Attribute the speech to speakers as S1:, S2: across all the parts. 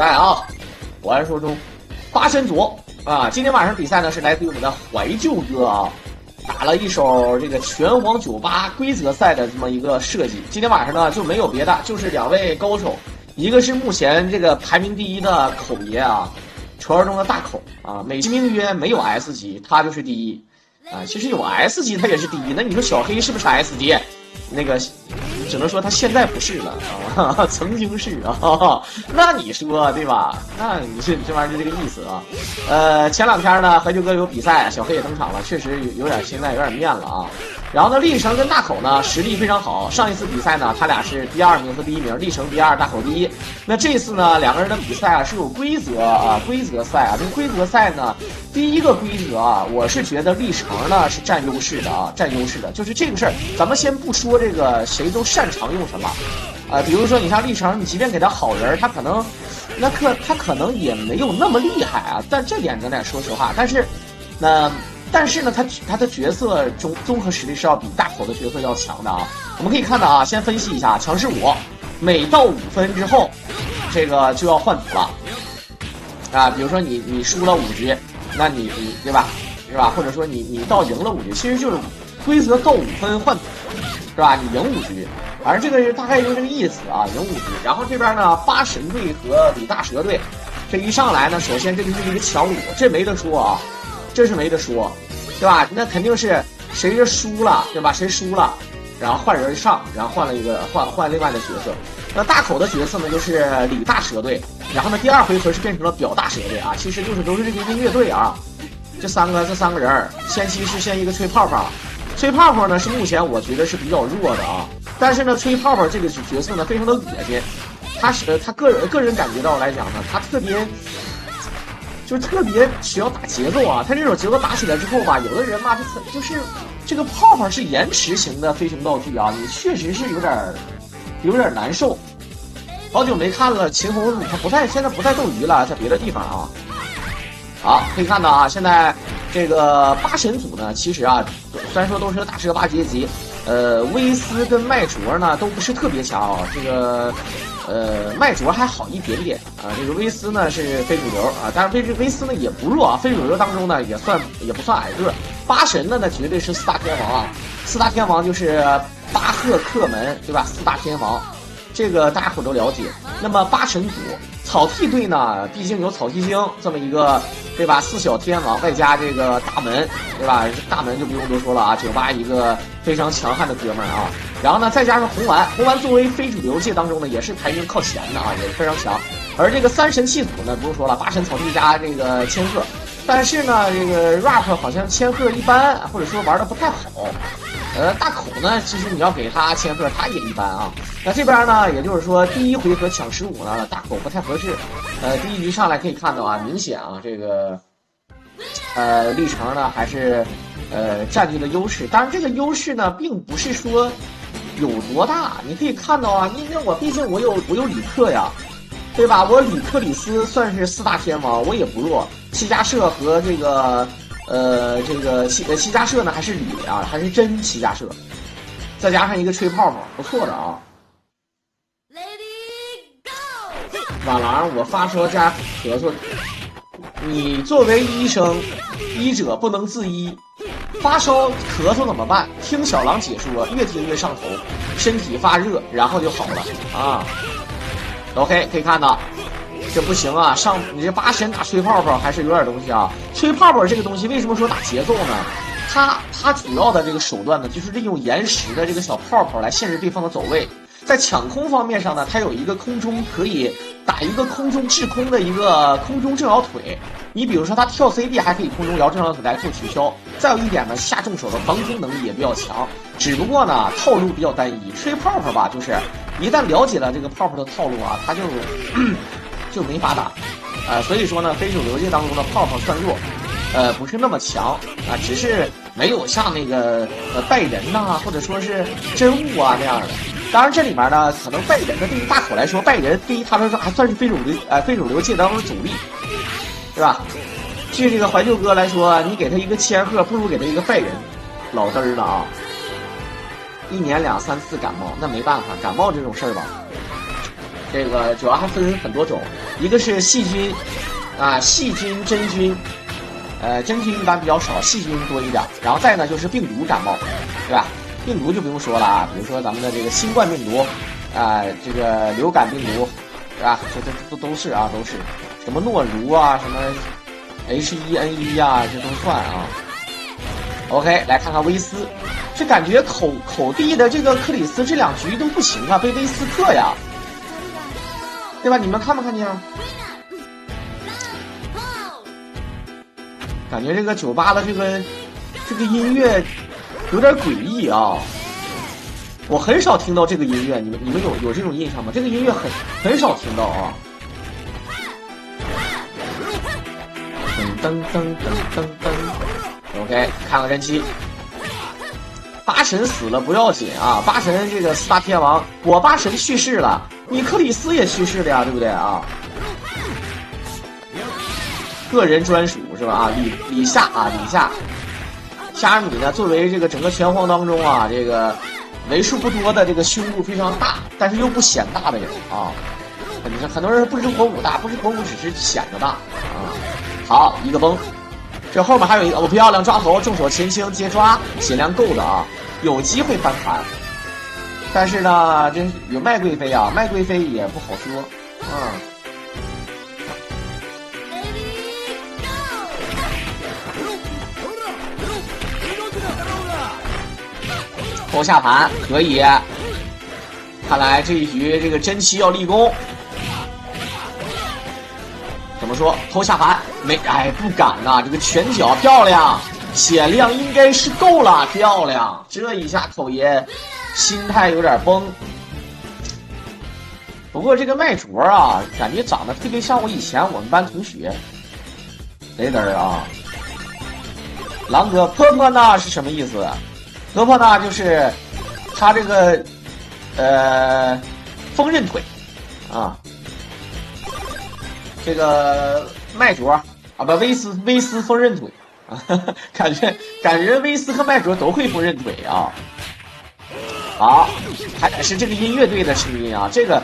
S1: 赛啊，传说中八神组啊，今天晚上比赛呢是来自于我们的怀旧哥啊，打了一手这个拳皇98规则赛的这么一个设计。今天晚上呢就没有别的，就是两位高手，一个是目前这个排名第一的口爷啊，传说中的大口啊，美其名曰没有 S 级，他就是第一啊。其实有 S 级他也是第一，那你说小黑是不是 S 级？那个只能说他现在不是了啊，曾经是啊，那你说对吧？那你是这玩意儿就这个意思啊。前两天呢，怀旧哥有比赛，小黑也登场了，确实有点现在有点面了啊。然后呢，立成跟大口呢实力非常好，上一次比赛呢，他俩是第2名和第1名，立成第2，大口第1。那这次呢，两个人的比赛啊是有规则啊，规则赛啊。这个规则赛呢，第一个规则啊，我是觉得立成呢是占优势的啊，占优势的。就是这个事儿，咱们先不说这个谁都擅长用什么，比如说你像立成，你即便给他好人，他可能他可能也没有那么厉害啊。但这点咱俩说实话，但是呢，他的角色综合实力是要比大口的角色要强的啊。我们可以看到啊，先分析一下强势5，每到5分之后，这个就要换组了啊。比如说你输了5局，那你对吧？是吧？或者说你到赢了5局，其实就是规则到5分换组，是吧？你赢5局，反正这个大概就是这个意思啊，赢5局。然后这边呢，八神队和李大蛇队，这一上来呢，首先这就是一个强5，这没得说啊。这是没得说，对吧？那肯定是谁是输了，对吧？谁输了，然后换人上，然后换另外的角色。那大口的角色呢，就是李大蛇队，然后呢，第2回合是变成了表大蛇队啊，其实就是都是这个音乐队啊。这三个人，先期是先一个吹泡泡，吹泡泡呢是目前我觉得是比较弱的啊，但是呢，吹泡泡这个角色呢非常的恶心，他个人感觉到来讲呢，他特别需要打节奏啊！他这种节奏打起来之后吧，有的人嘛，就是这个泡泡是延迟型的飞行道具啊，你确实是有点难受。好久没看了秦红，他现在不太斗鱼了，在别的地方啊。好，可以看到啊，现在这个八神组呢，其实啊，虽然说都是大蛇8阶级，威斯跟麦卓呢都不是特别强啊，这个。麦卓还好一点点啊，这个威斯呢是非主流啊，但是威斯呢也不弱啊，非主流当中呢也不算矮个。八神呢那绝对是4大天王啊，4大天王就是巴赫克门，对吧？4大天王，这个大家伙都了解。那么八神组草剃队呢，毕竟有草剃精这么一个，对吧？4小天王外加这个大门，对吧？大门就不用多说了啊，98一个非常强悍的哥们儿啊。然后呢，再加上红丸作为非主流界当中呢，也是排名靠前的啊，也是非常强。而这个3神器组呢，不用说了，八神草剃加这个千鹤，但是呢，这个 rap 好像千鹤一般，或者说玩的不太好。大口呢，其实你要给他千鹤，他也一般啊。那这边呢，也就是说第1回合抢15呢，大口不太合适。第1局上来可以看到啊，明显啊，这个立成呢还是占据了优势。当然，这个优势呢，并不是说有多大，你可以看到啊，因为我毕竟我有吕克呀，对吧？我吕克里斯算是4大天王，我也不弱。七家社和这个七家社呢还是吕啊，还是真七家社，再加上一个吹泡泡，不错的啊。瓦郎，我发烧加咳嗽，你作为医生，医者不能自医。发烧咳嗽怎么办？听小狼解说，越听越上头，身体发热，然后就好了啊。OK， 可以看到，这不行啊！你这八神打吹泡泡还是有点东西啊。吹泡泡这个东西为什么说打节奏呢？它主要的这个手段呢，就是利用延时的这个小泡泡来限制对方的走位。在抢空方面上呢，它有一个空中可以打一个空中制空的一个空中正摇腿。你比如说他跳 CD 还可以空中摇正摇腿来做取消。再有一点呢，下重手的防空能力也比较强，只不过呢套路比较单一。吹泡泡吧，就是一旦了解了这个泡泡的套路啊，他就没法打。所以说呢，非主流界当中的泡泡算弱，不是那么强啊，只是没有像那个拜仁呐，或者说是真物啊那样的。当然这里面呢，可能拜仁的对于大口来说，拜仁对于他来说还算是非主流界当中的主力，对吧？据这个怀旧哥来说，你给他一个千鹤，不如给他一个拜仁，老嘚儿了啊！一年2、3次感冒，那没办法，感冒这种事儿吧，这个主要还分很多种，一个是细菌，细菌、真菌，真菌一般比较少，细菌多一点。然后再呢就是病毒感冒，对吧？病毒就不用说了啊，比如说咱们的这个新冠病毒，这个流感病毒，对吧？这都是啊，都是什么诺如啊，什么 H1N1 啊，这都算啊。OK， 来看看威斯，这感觉口地的这个克里斯这2局都不行啊，被威斯克呀，对吧？你们看没看见啊？感觉这个酒吧的这个音乐有点诡异啊！我很少听到这个音乐，你们有这种印象吗？这个音乐很少听到啊！噔噔噔噔噔 ，OK， 看看人气。八神死了不要紧啊，八神这个4大天王，我八神去世了，你克里斯也去世了呀，对不对啊？个人专属是吧？啊，李夏，夏尔米呢，作为这个整个拳皇当中啊，这个为数不多的这个胸部非常大，但是又不显大的人啊。很多人不知火舞大，不知火舞只是显得大啊。好，一个崩，这后面还有一个漂亮抓头，重手前倾接抓，血量够的啊，有机会翻盘。但是呢，这有麦贵妃啊，麦贵妃也不好说啊。偷下盘可以，看来这一局这个真七要立功。怎么说？偷下盘没？哎，不敢呐！这个拳脚漂亮，血量应该是够了，漂亮。这一下口爷心态有点崩。不过这个麦卓啊，感觉长得特别像我以前我们班同学。雷德啊，狼哥婆婆呢是什么意思？婆婆呢就是他这个锋刃腿啊，这个麦卓啊不威斯锋刃腿啊，感觉威斯和麦卓都会锋刃腿啊。好，还得是这个音乐队的声音啊，这个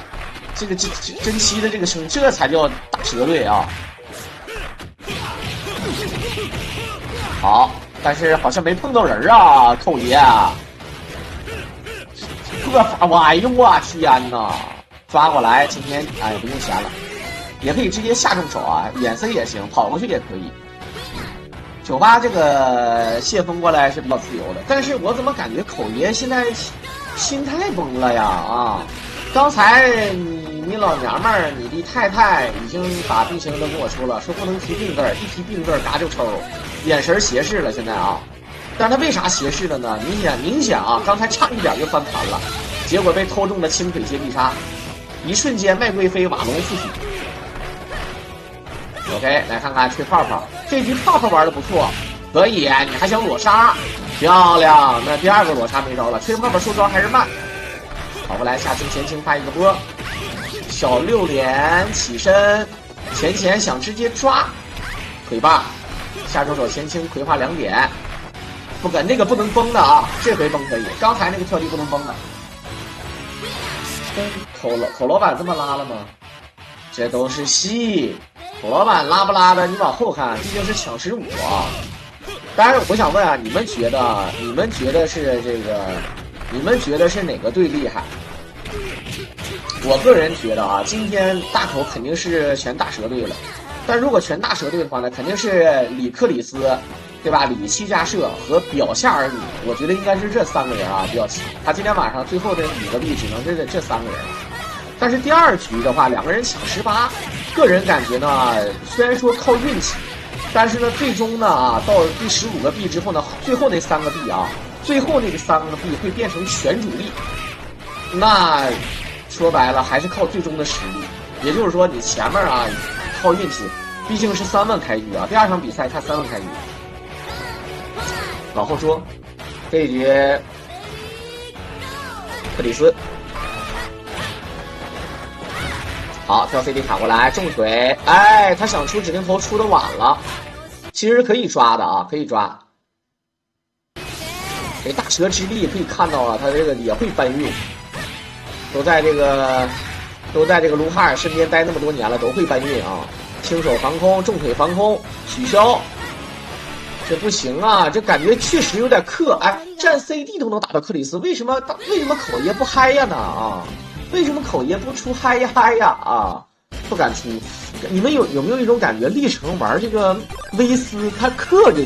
S1: 真七的这个声音，这才叫大蛇队啊。好，但是好像没碰到人啊，寇爷。这法哎呦我天哪！抓过来，今天哎不用钱了，也可以直接下重手啊，眼 C 也行，跑过去也可以。酒吧这个谢峰过来是比较自由的，但是我怎么感觉口爷现在心态崩了呀啊！刚才你老娘们儿，你的太太已经把病情都跟我说了，说不能提病字儿，一提病字儿嘎就抽，眼神斜视了现在啊。但是他为啥斜视了呢？明显啊，刚才差一点就翻盘了，结果被偷中的轻腿接必杀，一瞬间麦贵妃瓦龙附体。OK， 来看看吹泡泡，这局泡泡玩的不错，可以，你还想裸杀，漂亮。那第2个裸杀没招了，吹泡泡收招还是慢。跑过来下清前倾发一个波，小6连起身，前想直接抓，腿把下重手前倾葵花2点，不敢那个不能崩的啊，这回崩可以，刚才那个跳地不能崩的。口老板这么拉了吗？这都是戏，口老板拉不拉的你往后看，毕竟是抢15啊。当然我想问啊，你们觉得是这个？你们觉得是哪个队厉害？我个人觉得啊，今天大口肯定是全大蛇队了。但如果全大蛇队的话呢，肯定是李克里斯，对吧？李七加社和表夏尔米，我觉得应该是这3个人啊比较强。他今天晚上最后的5个币只能是这3个人。但是第2局的话，2个人抢18，个人感觉呢，虽然说靠运气，但是呢，最终呢啊，到第15个币之后呢，最后那3个币啊。最后那个3个币会变成全主力，那说白了还是靠最终的实力。也就是说，你前面啊靠运气，毕竟是3万开局啊。第2场比赛看3万开局。往后说，这一局克里斯，好跳 CD 卡过来重腿，哎，他想出指定头出的晚了，其实可以抓的啊，可以抓。这大蛇之力可以看到啊，他这个也会搬运，都在这个都在这个卢哈尔身边待那么多年了，都会搬运啊。轻手防空，重腿防空，取消。这不行啊，这感觉确实有点克。哎，站 CD 都能打到克里斯，为什么口爷不嗨呀呢？啊，为什么口爷不出嗨呀嗨呀？啊，不敢出。你们有没有一种感觉，历程玩这个威斯，他克这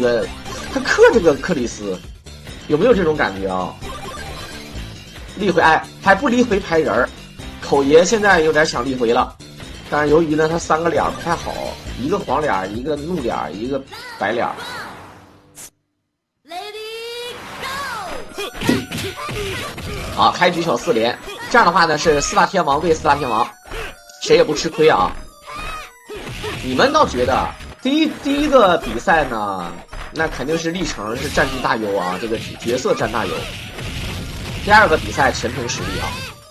S1: 个克里斯，有没有这种感觉啊？立回，哎，还不离回拍人儿。口爷现在有点想立回了，但是由于呢他3个脸不太好，一个黄脸，一个怒脸，一个白脸。好，开局小4连，这样的话呢是4大天王对4大天王，谁也不吃亏啊。你们倒觉得第一个比赛呢，那肯定是历程是占据大优啊，这个角色占大优。第2个比赛全凭实力啊，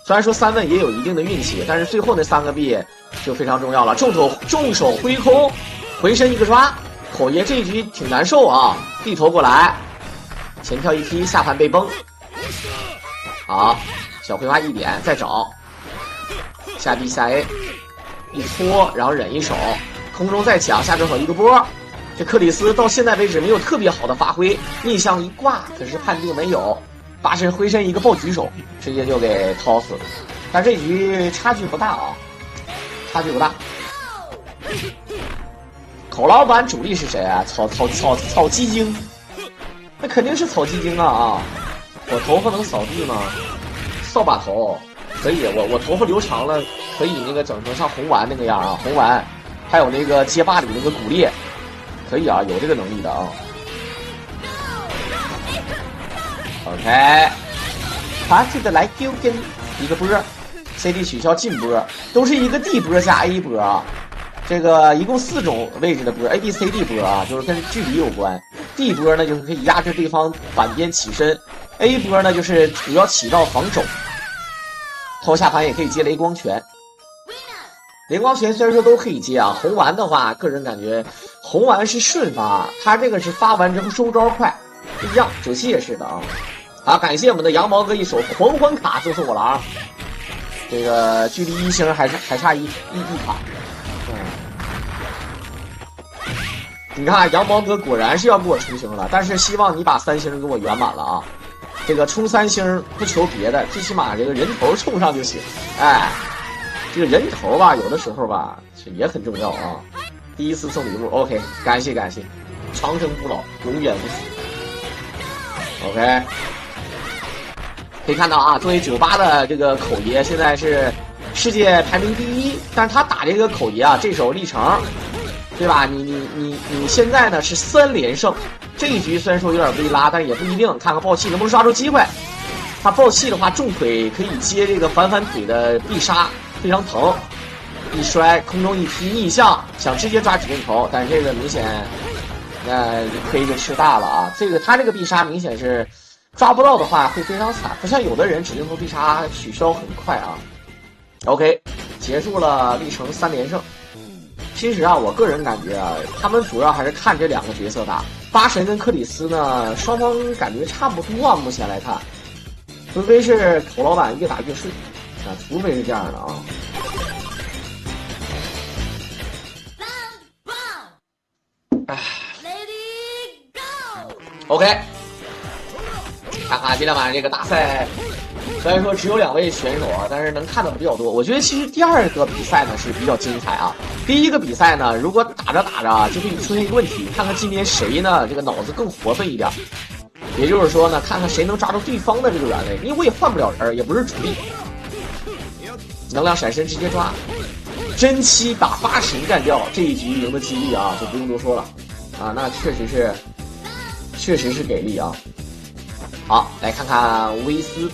S1: 虽然说3问也有一定的运气，但是最后那3个币就非常重要了。重手挥空，回身一个抓，口爷这一局挺难受啊。地头过来，前跳一踢，下盘被崩。好，小葵花1点，再找下 B 下 A， 一拖，然后忍一手，空中再抢，下正手一个波。这克里斯到现在为止没有特别好的发挥，逆向一挂，可是判定没有。8身挥身一个暴举手，直接就给掏死了。但这局差距不大啊，差距不大。口老板主力是谁啊？草鸡精，那肯定是草鸡精啊！我头发能扫地吗？扫把头可以，我头发留长了，可以那个整成像红丸那个样啊，红丸，还有那个街霸里那个骨裂，可以啊，有这个能力的啊。OK， 他这个来丢跟一个波 ，CD 取消进波，都是一个 D 波加 A 波啊。这个一共4种位置的波 ，ABCD 波啊，就是跟距离有关。D 波呢就是可以压制对方反边起身 ，A 波呢就是主要起到防守。头下盘也可以接雷光拳，雷光拳虽然说都可以接啊，红丸的话，个人感觉红丸是顺发，他这个是发完之后收招快，不一样。97也是的啊。好，感谢我们的羊毛哥一手狂欢卡赠送我了啊！这个距离1星还差一卡。你看羊毛哥果然是要给我冲星了，但是希望你把3星给我圆满了啊！这个冲3星不求别的，最起码这个人头冲上就行。哎，这个人头吧，有的时候吧也很重要啊。第一次送礼物 ，OK， 感谢，长生不老，永远不死。OK。可以看到啊，作为98的这个口爷，现在是世界排名第1，但是他打这个口爷啊，这手历程，对吧？你现在呢是3连胜，这一局虽然说有点微拉，但也不一定，看看暴气能不能抓住机会。他暴气的话，重腿可以接这个反腿的必杀，非常疼。一摔，空中一踢逆向，想直接抓指定头，但是这个明显，亏就吃大了啊！这个他这个必杀明显是。抓不到的话会非常惨，不像有的人指定头必杀取消很快啊。OK， 结束了历程3连胜。其实啊，我个人感觉啊，他们主要还是看这2个角色打。巴神跟克里斯呢，双方感觉差不多啊，目前来看，除非是口老板越打越顺啊，除非是这样的啊。OK。看看今天晚上这个大赛，虽然说只有2位选手啊，但是能看到的比较多。我觉得其实第2个比赛呢是比较精彩啊。第1个比赛呢，如果打着就会出现一个问题，看看今天谁呢这个脑子更活泛一点。也就是说呢，看看谁能抓住对方的这个软位，因为我也换不了人，也不是主力。能量闪身直接抓，真七把8神干掉，这一局赢的几率啊就不用多说了啊，那确实是给力啊。好，来看看威斯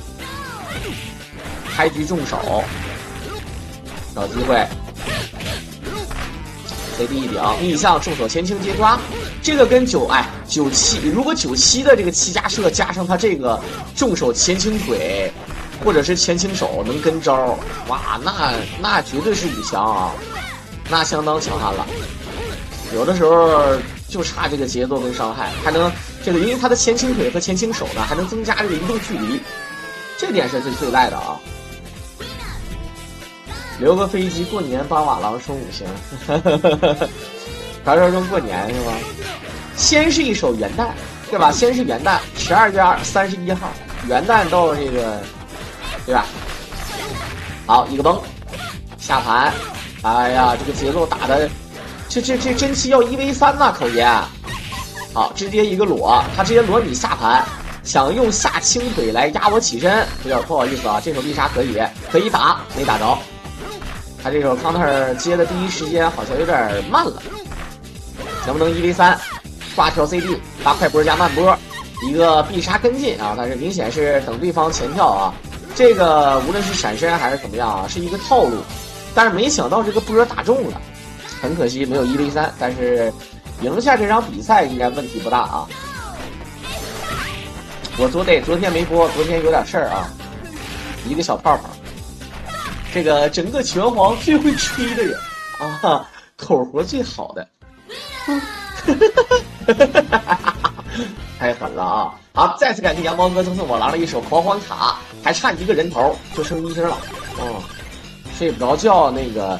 S1: 开局重手，找机会 ，CD 一顶逆向重手前倾接抓，这个跟97，如果97的这个7加射加上他这个重手前倾腿，或者是前倾手能跟招，哇，那绝对是5强啊，那相当强悍了。有的时候就差这个节奏跟伤害，还能这个因为他的前倾腿和前倾手呢，还能增加这个移动距离，这点是最赖的啊。留个飞机过年帮瓦郎送5星。传说中过年是吗？先是一首元旦，对吧？先是元旦，12月31号，元旦到这个，对吧？好，一个崩，下盘。哎呀，这个节奏打的，这真气要1v3呐，口爷。好，直接一个裸，他直接裸你下盘，想用下清腿来压我起身，有点不好意思啊。这手必杀可以打，没打着。他这手 counter 接的第一时间好像有点慢了，能不能1v3？挂跳 CD， 发快波加慢波，一个必杀跟进啊，但是明显是等对方前跳啊。这个无论是闪身还是怎么样啊，是一个套路。但是没想到这个波打中了，很可惜没有1v3，但是赢下这场比赛应该问题不大啊。我昨天没播，昨天有点事儿啊，一个小泡泡。这个整个拳皇最会吹的人啊，口活最好的，太狠了啊！好，再次感谢阳光哥赠送我狼了一手狂欢卡，还差一个人头就升1星了，睡不着觉，那个，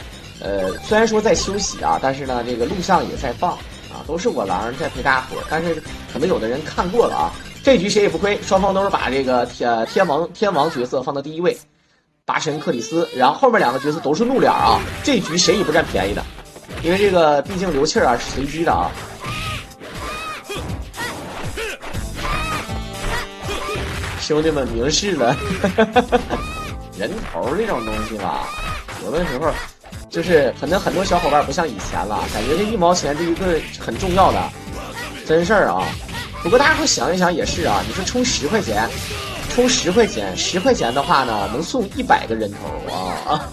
S1: 虽然说在休息啊，但是呢，这个录像也在放啊，都是我狼在陪大伙，但是可能有的人看过了啊。这局谁也不亏，双方都是把这个天王角色放到第一位，八神克里斯，然后后面2个角色都是怒脸啊，这局谁也不占便宜的，因为这个毕竟流气啊是随机的啊。兄弟们明示了，人头这种东西吧。有的时候，就是可能很多小伙伴不像以前了，感觉这1毛钱对一个很重要的，真事儿啊。不过大家会想一想也是啊，你说充10块钱，充10块钱，10块钱的话呢，能送100个人头啊，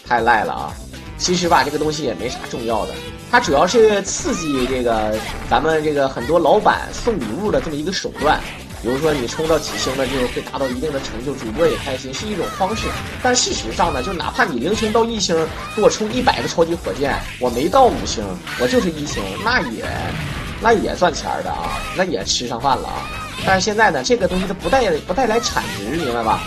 S1: 太赖了啊。其实吧，这个东西也没啥重要的，它主要是刺激这个咱们这个很多老板送礼物的这么一个手段。比如说你冲到几星了之后会达到一定的成就，主播也开心，是一种方式。但事实上呢，就哪怕你0星到1星，给我充100个超级火箭，我没到5星，我就是1星，那也赚钱的啊，那也吃上饭了啊。但是现在呢，这个东西它不带来产值，明白吧？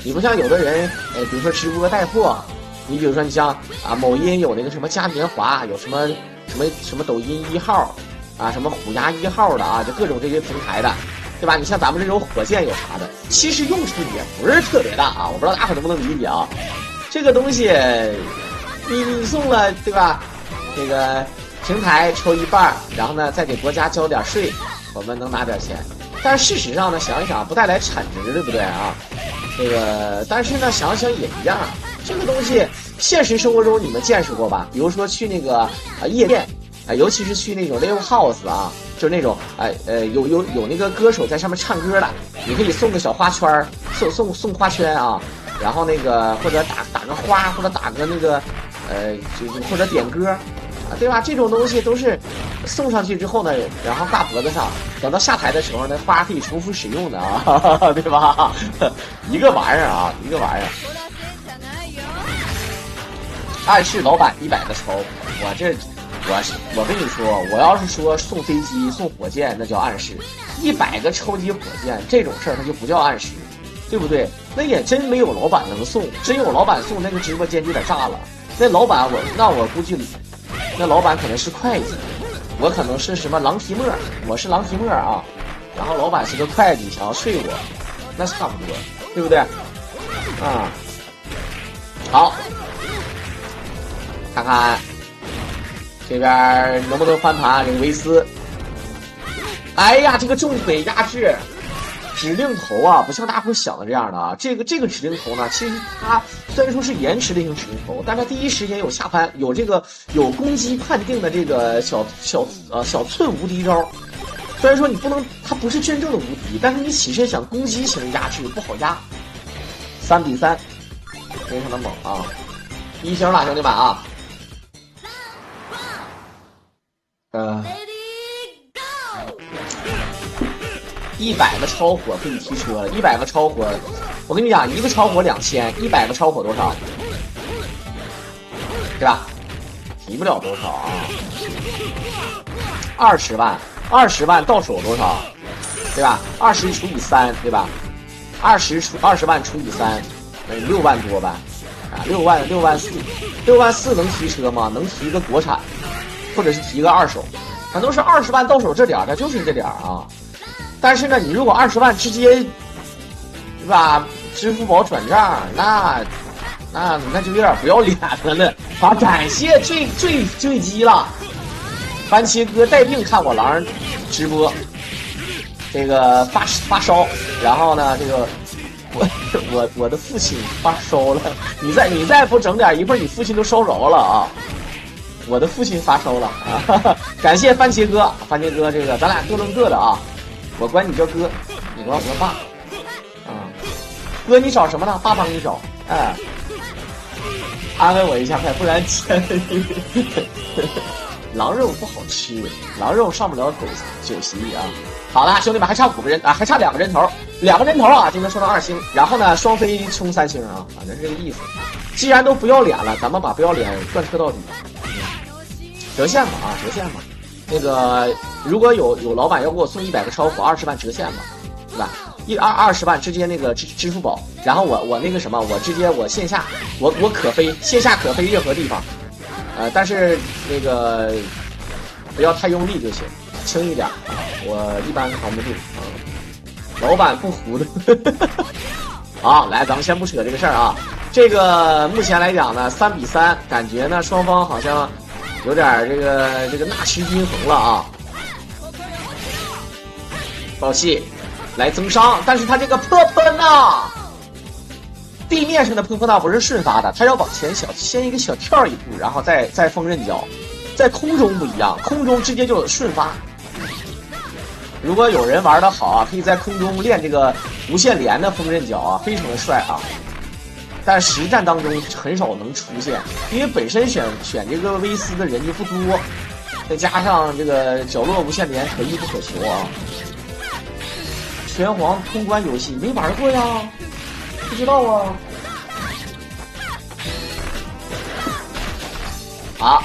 S1: 你不像有的人，比如说直播带货，你比如说你像啊某音有那个什么嘉年华，有什么抖音1号啊，什么虎牙1号的啊，就各种这些平台的。对吧？你像咱们这种火箭有啥的，其实用处也不是特别大啊。我不知道大伙能不能理解啊？这个东西，你送了对吧？这个平台抽一半，然后呢再给国家交点税，我们能拿点钱。但是事实上呢，想一想不带来产值，对不对啊？这个，但是呢想想也一样，这个东西现实生活中你们见识过吧？比如说去那个夜店。尤其是去那种 live house 啊，就是那种有那个歌手在上面唱歌的，你可以送个小花圈，送花圈啊，然后那个或者打个花，或者打个那个或者点歌啊，对吧？这种东西都是送上去之后呢，然后挂脖子上，等到下台的时候呢，花可以重复使用的啊，对吧？一个玩意儿啊，一个玩意儿。暗示老板100个抽，我跟你说，我要是说送飞机送火箭，那叫暗示；100个超级火箭这种事儿，它就不叫暗示，对不对？那也真没有老板能送，真有老板送，那个直播间就得炸了。那老板我估计，那老板可能是会计，我可能是什么狼提莫，我是狼提莫啊，然后老板是个会计，想要睡我，那差不多，对不对？啊，好，看看。这边能不能翻盘？这个维斯，哎呀，这个重腿压制指令头啊，不像大伙想的这样的啊。这个指令头呢，其实它虽然说是延迟的一种指令头，但它第一时间有下盘，有攻击判定的这个小寸无敌招。虽然说你不能，它不是真正的无敌，但是你起身想攻击型压制不好压。3比3，非常的猛啊！1星了，兄弟们啊！100个超火可以提车了，100个超火，我跟你讲，一个超火2000，100个超火多少？对吧？提不了多少啊，20万到手多少？对吧？20除以3，对吧？20万除以3，6万多吧？啊，6万4能提车吗？能提一个国产，或者是提一个二手，那都是20万到手这点儿，它就是这点儿啊。但是呢，你如果20万直接，对吧？支付宝转账，那就有点不要脸了呢。好，感谢坠机了，番茄哥带病看我狼直播，这个发烧，然后呢，这个我的父亲发烧了，你再不整点，一会儿你父亲都烧着了啊！我的父亲发烧了啊！感谢番茄哥，这个咱俩各论各的啊，我管你叫哥，你管我叫爸啊。哥你找什么呢？爸帮你找，哎，安慰我一下快，不然狼肉不好吃，狼肉上不了酒席啊。好了，兄弟们还差5个人啊，还差2个人头啊！今天说到2星，然后呢，双飞冲3星啊，反正是这个意思。既然都不要脸了，咱们把不要脸贯彻到底。折现吧啊，折现吧。那个如果有老板要给我送100个超火，20万折现吧，对吧？20万直接那个支付宝，然后我那个什么，我直接我线下我可飞，线下可飞任何地方，但是那个不要太用力就行，轻一点啊，我一般扛不住啊。老板不服的。好，来，咱们先不扯这个事儿啊。这个目前来讲呢，3比3，感觉呢双方好像有点这个纳什均衡了啊。爆气来增伤，但是他这个破呢，地面上的破呢不是瞬发的，他要往前先一个小跳一步，然后再锋刃脚，在空中不一样，空中直接就瞬发。如果有人玩得好啊，可以在空中练这个无限连的锋刃脚啊，非常的帅啊。但实战当中很少能出现，因为本身选这个威斯的人就不多，再加上这个角落无限连可遇不可求啊。拳皇通关游戏没玩过呀，不知道啊。好，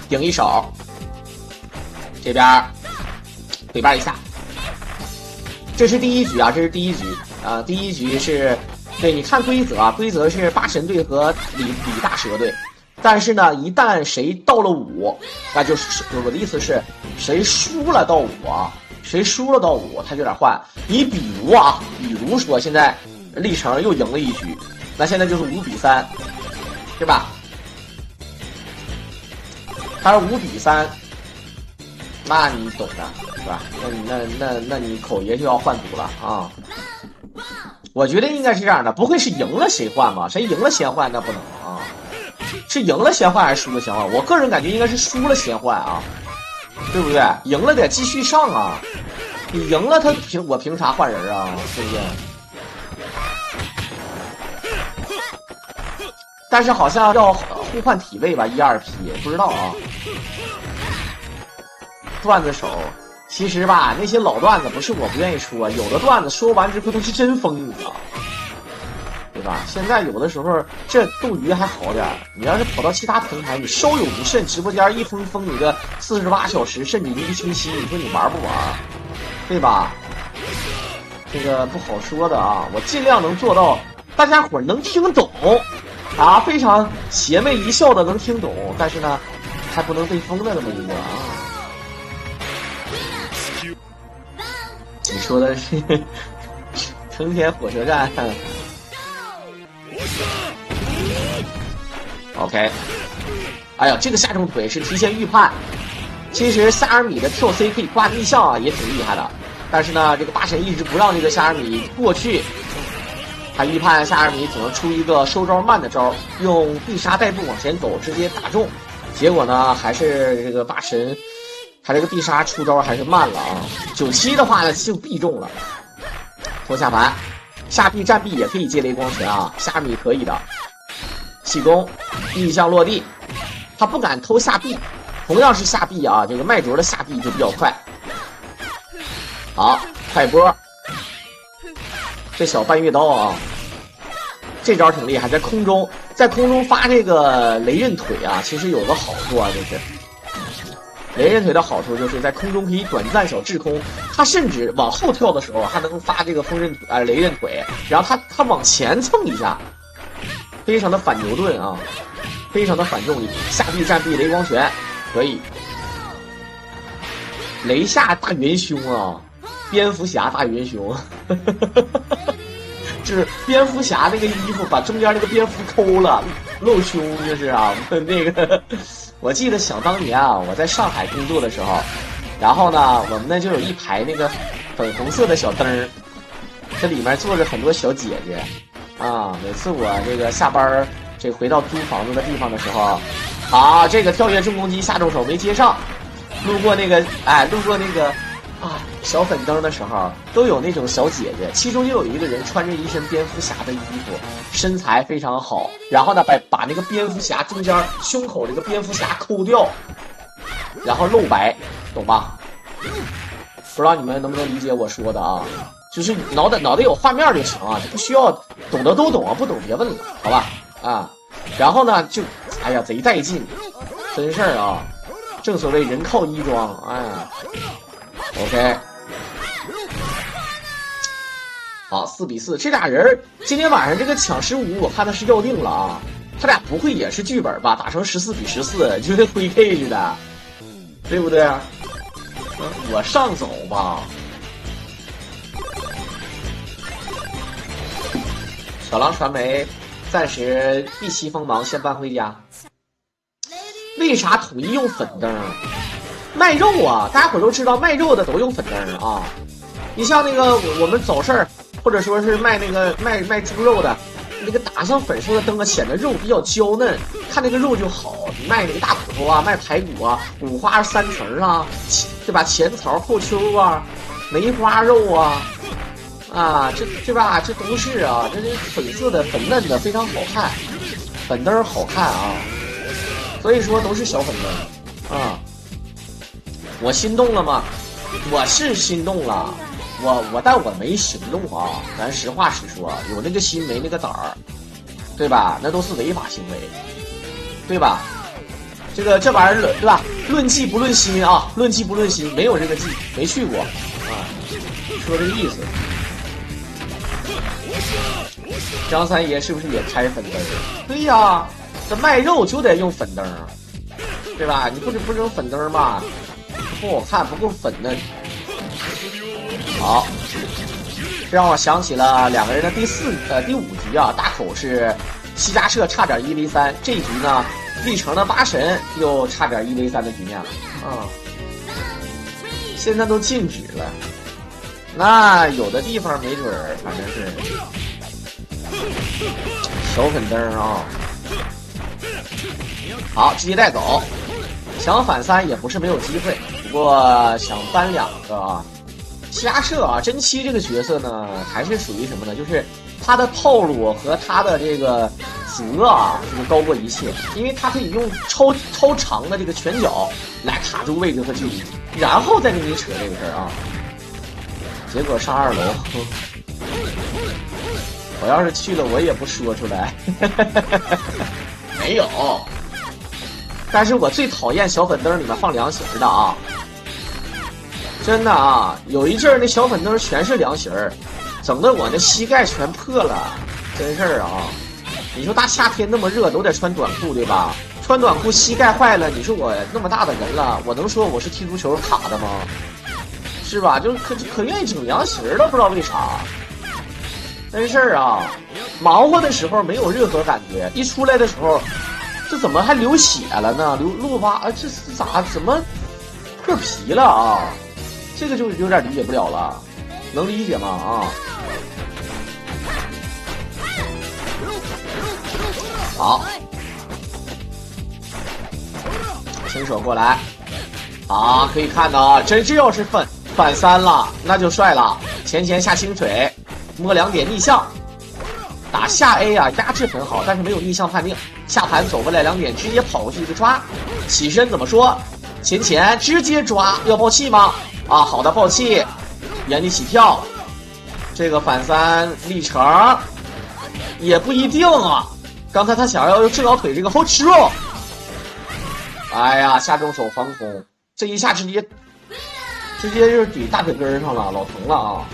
S1: 顶一手，这边对半一下，这是第一局啊，第一局是，对，你看规则啊，规则是八神队和李大蛇队，但是呢，一旦谁到了5，那就是我的意思是，谁输了到5啊，他就得换。你比如说现在历程又赢了一局，那现在就是5比3，对吧？他是5比3，那你懂的，是吧？那你口爷就要换毒了啊！我觉得应该是这样的，不会是赢了谁换吧？谁赢了先换那不能啊？是赢了先换还是输了先换？我个人感觉应该是输了先换啊，对不对？赢了得继续上啊！你赢了他我凭啥换人啊？对不对？但是好像要互换体位吧，1、2批，不知道啊。段子手，其实吧，那些老段子不是我不愿意说，有的段子说完之后都是真疯，你知道，对吧？现在有的时候这斗鱼还好点，你要是跑到其他平台，你稍有不慎，直播间一封你个48小时，甚至1个星期，你说你玩不玩？对吧？这个不好说的啊，我尽量能做到大家伙能听懂啊，非常邪魅一笑的能听懂，但是呢，还不能被封的那么一个啊。你说的是成田火车站 OK。 哎呀，这个下重腿是提前预判，其实夏尔米的跳 C 可以挂逆向啊，也挺厉害的，但是呢这个八神一直不让这个夏尔米过去，他预判夏尔米只能出一个收招慢的招，用必杀带步往前走，直接打中，结果呢还是这个八神他这个必杀出招还是慢了啊，97的话呢就必中了。拖下盘，下臂站臂也可以接雷光拳啊，虾米可以的。气功，逆向落地，他不敢偷下臂，同样是下臂啊，这个麦卓的下臂就比较快。好，快波，这小半月刀啊，这招挺厉害，在空中发这个雷刃腿啊，其实有个好处啊，就是雷刃腿的好处就是在空中可以短暂小滞空，他甚至往后跳的时候还能发这个风刃雷刃腿，然后他往前蹭一下，非常的反牛顿啊，非常的反重力。下臂站臂雷光拳可以，雷下大元凶啊，蝙蝠侠大元凶，就是蝙蝠侠那个衣服把中间那个蝙蝠抠了，露胸就是啊，那个我记得想当年啊，我在上海工作的时候，然后呢，我们那就有一排那个粉红色的小灯儿，这里面坐着很多小姐姐啊。每次我这个下班这回到租房子的地方的时候，啊，这个跳跃重攻击下重手没接上，路过那个啊小粉灯的时候，都有那种小姐姐，其中就有一个人穿着一身蝙蝠侠的衣服，身材非常好，然后呢把那个蝙蝠侠中间胸口这个蝙蝠侠抠掉，然后露白，懂吧？不知道你们能不能理解我说的啊？就是脑袋有画面就行啊，不需要懂得都懂啊，不懂别问了，好吧？啊，然后呢就，哎呀，贼带劲，真事儿啊！正所谓人靠衣装，哎呀 ，OK， 好，4-4，这俩人今天晚上这个抢15，我看他是要定了啊，他俩不会也是剧本吧？打成14-14，就跟灰 K 似的，对不对？我上走吧。小狼传媒暂时一期锋芒，先搬回家。为啥统一用粉灯？卖肉啊，大家伙都知道，卖肉的都用粉灯啊。你像那个我们早市或者说是卖那个卖猪肉的，那个打上粉色的灯啊，显得肉比较娇嫩，看那个肉就好。卖那个大骨头啊，卖排骨啊，五花三层啊，对吧？前槽后丘啊，梅花肉啊。啊，这吧，这都是啊，这粉色的、粉嫩的，非常好看，粉灯好看啊，所以说都是小粉灯啊。我心动了吗？我是心动了，但我没行动啊，咱实话实说，有那个心没那个胆儿，对吧？那都是违法行为，对吧？这玩意儿对吧？论技不论心啊，论技不论心，没有这个技，没去过啊，说这个意思。张三爷是不是也开粉灯？对呀，这卖肉就得用粉灯，对吧？你不用粉灯吧，不好看，不够粉嫩。好，这让我想起了两个人的第5局啊，大口是西家社差点1v3，这一局呢，历城的八神又差点1v3的局面了啊。现在都禁止了。那有的地方没准儿，反正是小粉灯啊。好，直接带走，想反3也不是没有机会，不过想搬2个啊。西家社啊，真七这个角色呢，还是属于什么呢？就是他的套路和他的这个责啊，就是高过一切，因为他可以用超长的这个拳脚来卡住位置和距离，然后再跟你扯这个事儿啊。结果上2楼，我要是去了，我也不说出来。没有，但是我最讨厌小粉灯里面放凉席的啊！真的啊，有一阵儿那小粉灯全是凉席儿，整得我那膝盖全破了，真事儿啊！你说大夏天那么热，都得穿短裤对吧？穿短裤膝盖坏了，你说我那么大的人了，我能说我是踢足球卡的吗？是吧？就可愿意整凉席了，不知道为啥。真事儿啊，忙活的时候没有任何感觉，一出来的时候，这怎么还流血了呢？落疤啊，这是咋？怎么破皮了啊？这个就有点理解不了了，能理解吗？啊，好，伸手过来，啊，可以看到啊，这要是反3了，那就帅了。前下清水，摸2点逆向，打下 A 啊，压制很好，但是没有逆向判定。下盘走过来2点，直接跑过去就抓。起身怎么说？前直接抓，要爆气吗？啊，好的，爆气，原地起跳。这个反3历程也不一定啊。刚才他想要用正摇腿这个后吃肉，哎呀，下重手防空，这一下直接就是怼大腿根上了，老疼了啊！